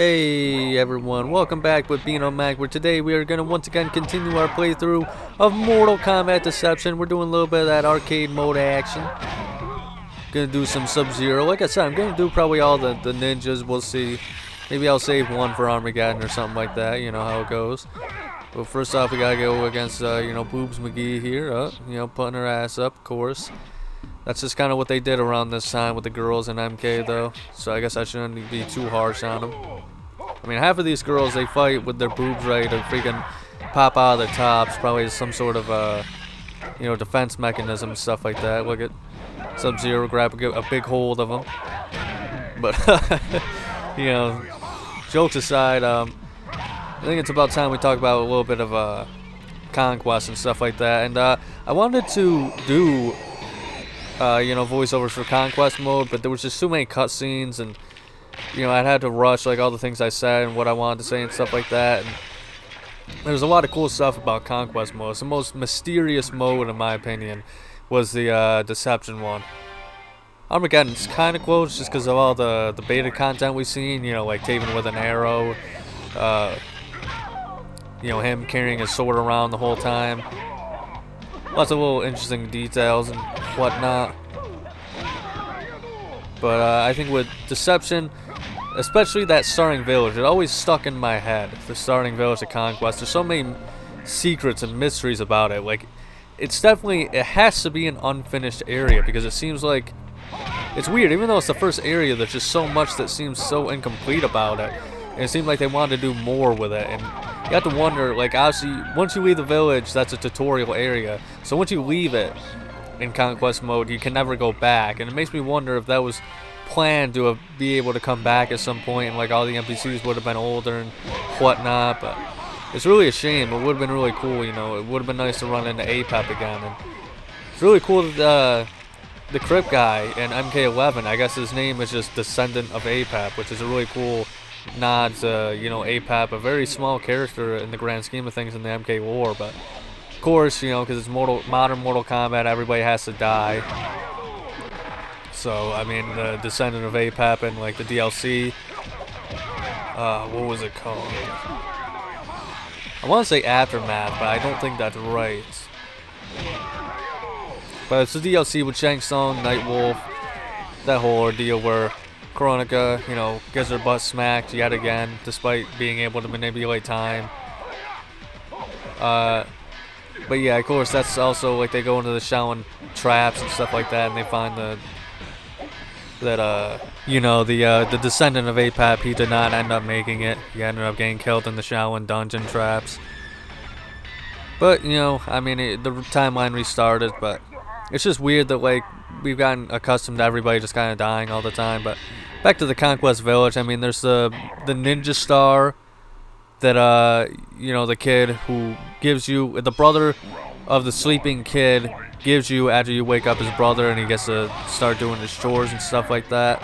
Hey everyone, welcome back with Beano Mag, where today we are going to once again continue our playthrough of Mortal Kombat Deception. We're doing a little bit of that arcade mode action. Gonna do some Sub-Zero. Like I said, I'm gonna do probably all the ninjas, we'll see. Maybe I'll save one for Armageddon or something like that, you know how it goes. But first off, we gotta go against, Boobs McGee here, putting her ass up, of course. That's just kind of what they did around this time with the girls in MK, though. So I guess I shouldn't be too harsh on them. I mean, half of these girls, they fight with their boobs ready to freaking pop out of their tops. Probably some sort of, defense mechanism and stuff like that. Look at Sub-Zero grab a big hold of them. But, jokes aside, I think it's about time we talk about a little bit of Conquest and stuff like that. And I wanted to do voiceovers for Conquest mode, but there was just too many cutscenes, and I had to rush like all the things I said and what I wanted to say and stuff like that. And there's a lot of cool stuff about Conquest mode. It's the most mysterious mode, in my opinion, was the Deception one. Armageddon's kind of close just because of all the beta content we've seen. Like Taven with an arrow, him carrying his sword around the whole time. Lots of little interesting details and whatnot. But I think with Deception, especially that starting village, it always stuck in my head. The starting village of Conquest. There's so many secrets and mysteries about it. Like, it has to be an unfinished area, because it seems like it's weird. Even though it's the first area, there's just so much that seems so incomplete about it. And it seemed like they wanted to do more with it. And you have to wonder, like, obviously, once you leave the village, that's a tutorial area. So once you leave it in Conquest mode, you can never go back. And it makes me wonder if that was planned to be able to come back at some point, and like all the NPCs would have been older and whatnot. But it's really a shame. It would have been really cool, It would have been nice to run into APEP again. And it's really cool that the Crip guy in MK11, I guess his name is just Descendant of APEP, which is a really cool nod to, APEP, a very small character in the grand scheme of things in the MK lore. But of course, because it's modern Mortal Kombat, everybody has to die. So, I mean, the Descendant of APEP and like the DLC, what was it called? I want to say Aftermath, but I don't think that's right. But it's the DLC with Shang Tsung, Nightwolf, that whole ordeal where Kronika, gets her butt smacked yet again, despite being able to manipulate time. But yeah, of course, that's also like they go into the Shaolin traps and stuff like that, and they find the Descendant of APEP. He did not end up making it. He ended up getting killed in the Shaolin dungeon traps. But the timeline restarted. But it's just weird that like we've gotten accustomed to everybody just kind of dying all the time. But back to the Conquest Village. I mean, there's the ninja star that the kid who gives you, the brother of the sleeping kid gives you after you wake up his brother, and he gets to start doing his chores and stuff like that.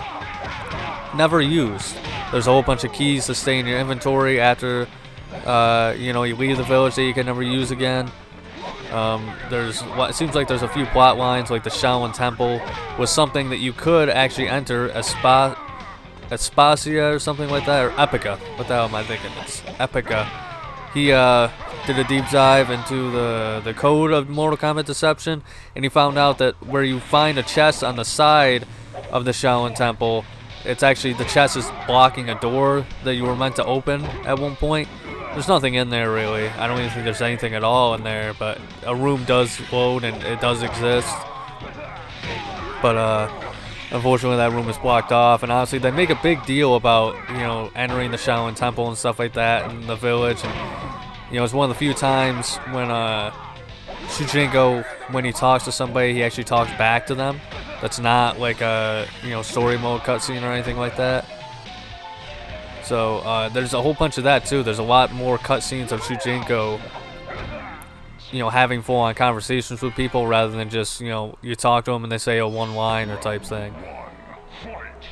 Never used. There's a whole bunch of keys to stay in your inventory after you leave the village that you can never use again. It seems like there's a few plot lines, like the Shaolin Temple was something that you could actually enter Aspasia or something like that, or Epica. What the hell am I thinking? It's Epica. He did a deep dive into the code of Mortal Kombat Deception, and he found out that where you find a chest on the side of the Shaolin Temple, it's actually, the chest is blocking a door that you were meant to open at one point. There's nothing in there really. I don't even think there's anything at all in there, but a room does load and it does exist. But unfortunately that room is blocked off, and honestly they make a big deal about entering the Shaolin Temple and stuff like that in the village. And it's one of the few times when Shujinko, when he talks to somebody, he actually talks back to them. That's not like a story mode cutscene or anything like that. So there's a whole bunch of that too. There's a lot more cutscenes of Shujinko having full-on conversations with people, rather than just you talk to them and they say a one-liner type thing.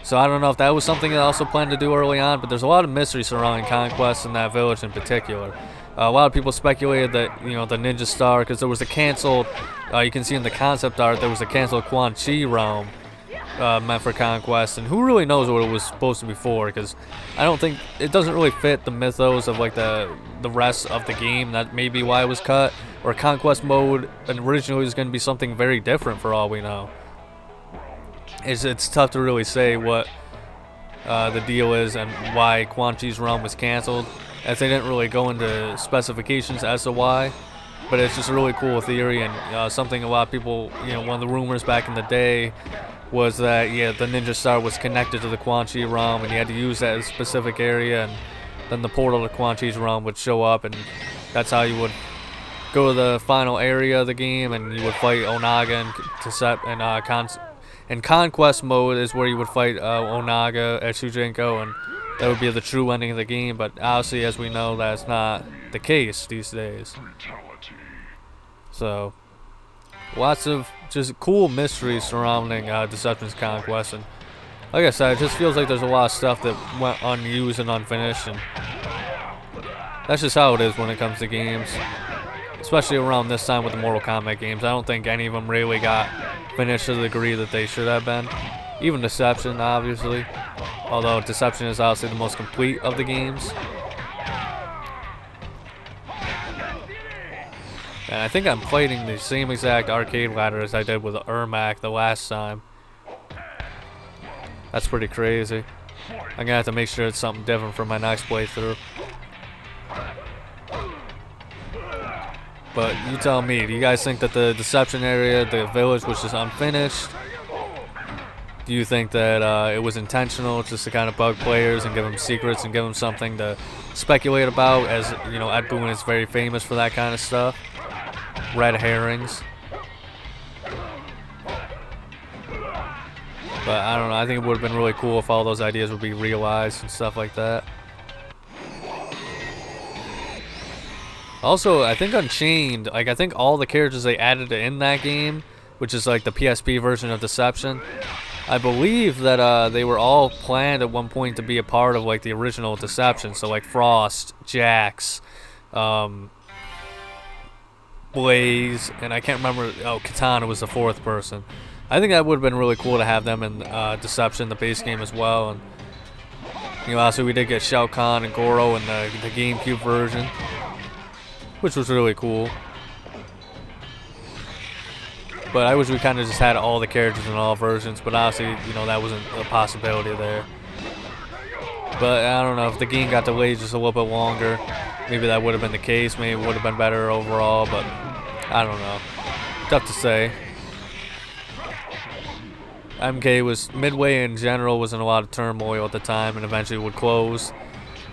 So I don't know if that was something I also planned to do early on, but there's a lot of mystery surrounding Conquest in that village in particular. A lot of people speculated that the Ninja Star, because there was a canceled, you can see in the concept art, there was a canceled Quan Chi realm meant for Conquest, and who really knows what it was supposed to be for, because I don't think it doesn't really fit the mythos of like the rest of the game. That may be why it was cut. Or Conquest mode originally was going to be something very different for all we know. It's tough to really say what the deal is and why Quan Chi's realm was canceled, as they didn't really go into specifications as to why. But it's just a really cool theory, and something a lot of people, one of the rumors back in the day was that, yeah, the Ninja Star was connected to the Quan Chi realm, and you had to use that in a specific area, and then the portal to Quan Chi's realm would show up, and that's how you would go to the final area of the game, and you would fight Onaga and Conquest mode is where you would fight Onaga at Shujinko, and that would be the true ending of the game. But obviously, as we know, that's not the case these days. So, lots of just cool mysteries surrounding Deception's Conquest, and like I said, it just feels like there's a lot of stuff that went unused and unfinished, and that's just how it is when it comes to games. Especially around this time with the Mortal Kombat games. I don't think any of them really got finished to the degree that they should have been. Even Deception, obviously. Although Deception is obviously the most complete of the games. And I think I'm fighting the same exact arcade ladder as I did with Ermac the last time. That's pretty crazy. I'm gonna have to make sure it's something different for my next playthrough. But you tell me, do you guys think that the Deception area, the village, was just unfinished? Do you think that it was intentional just to kind of bug players and give them secrets and give them something to speculate about? As you know, Ed Boon is very famous for that kind of stuff. Red herrings. But I don't know, I think it would have been really cool if all those ideas would be realized and stuff like that. Also, I think Unchained, like I think all the characters they added in that game, which is like the PSP version of Deception, I believe that they were all planned at one point to be a part of like the original Deception. So like Frost, Jax, Blaze, and I can't remember, Katana was the fourth person. I think that would have been really cool to have them in Deception, the base game as well. And also we did get Shao Kahn and Goro in the GameCube version, which was really cool. But I wish we kind of just had all the characters in all versions, but obviously, that wasn't a possibility there. But I don't know, if the game got delayed just a little bit longer, maybe that would have been the case. Maybe it would have been better overall, but I don't know. Tough to say. Midway in general was in a lot of turmoil at the time, and eventually would close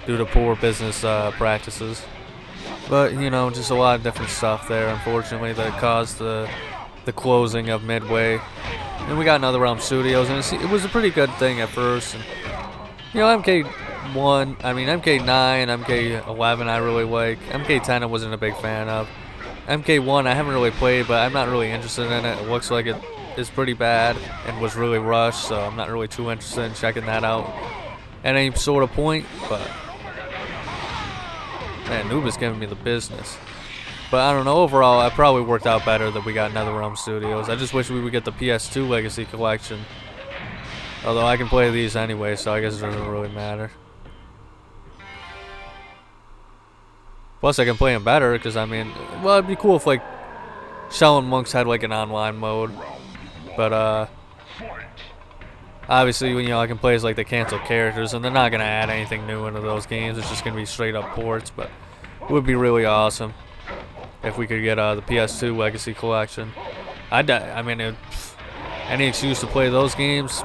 due to poor business practices. But, just a lot of different stuff there, unfortunately, that caused the closing of Midway. And we got Another Realm Studios, and it was a pretty good thing at first. And, MK1, MK9, MK11 I really like. MK10 I wasn't a big fan of. MK1 I haven't really played, but I'm not really interested in it. It looks like it is pretty bad and was really rushed, so I'm not really too interested in checking that out at any sort of point, but man, Noob is giving me the business. But I don't know, overall, it probably worked out better that we got NetherRealm Studios. I just wish we would get the PS2 Legacy Collection. Although I can play these anyway, so I guess it doesn't really matter. Plus, I can play them better, because, it'd be cool if, like, Shaolin Monks had, like, an online mode. But, obviously, I can play as, like, the canceled characters, and they're not going to add anything new into those games. It's just going to be straight-up ports, but it would be really awesome if we could get the PS2 Legacy Collection. Any excuse to play those games,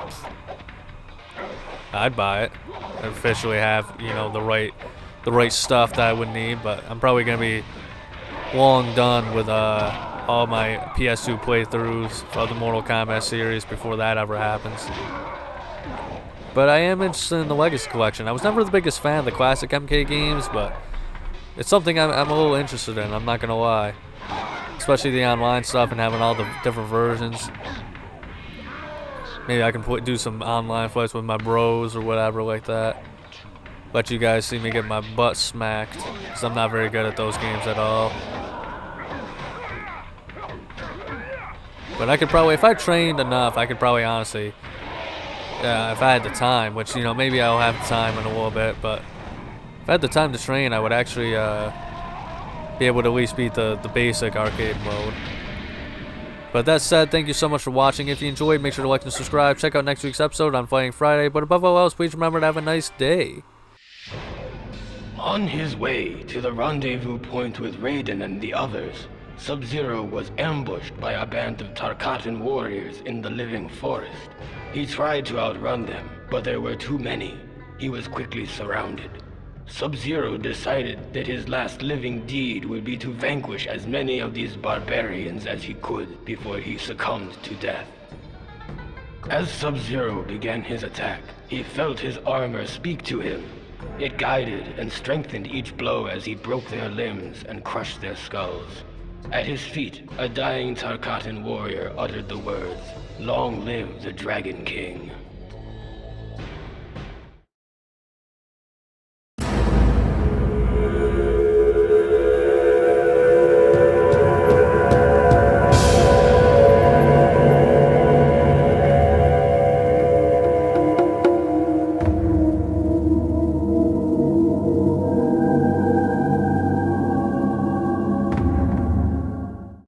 I'd buy it. I'd officially have, the right stuff that I would need, but I'm probably going to be long done with all my PS2 playthroughs of the Mortal Kombat series before that ever happens. But I am interested in the Legacy Collection. I was never the biggest fan of the classic MK games, but it's something I'm a little interested in, I'm not going to lie. Especially the online stuff and having all the different versions. Maybe I can do some online fights with my bros or whatever like that. Let you guys see me get my butt smacked, because I'm not very good at those games at all. But I could probably, if I trained enough, I could probably honestly if I had the time, which, you know, maybe I'll have the time in a little bit, but if I had the time to train, I would actually be able to at least beat the basic arcade mode. But that said, thank you so much for watching. If you enjoyed, make sure to like and subscribe. Check out next week's episode on Fighting Friday. But above all else, please remember to have a nice day. On his way to the rendezvous point with Raiden and the others, Sub-Zero was ambushed by a band of Tarkatan warriors in the living forest. He tried to outrun them, but there were too many. He was quickly surrounded. Sub-Zero decided that his last living deed would be to vanquish as many of these barbarians as he could before he succumbed to death. As Sub-Zero began his attack, he felt his armor speak to him. It guided and strengthened each blow as he broke their limbs and crushed their skulls. At his feet, a dying Tarkatan warrior uttered the words, "Long live the Dragon King."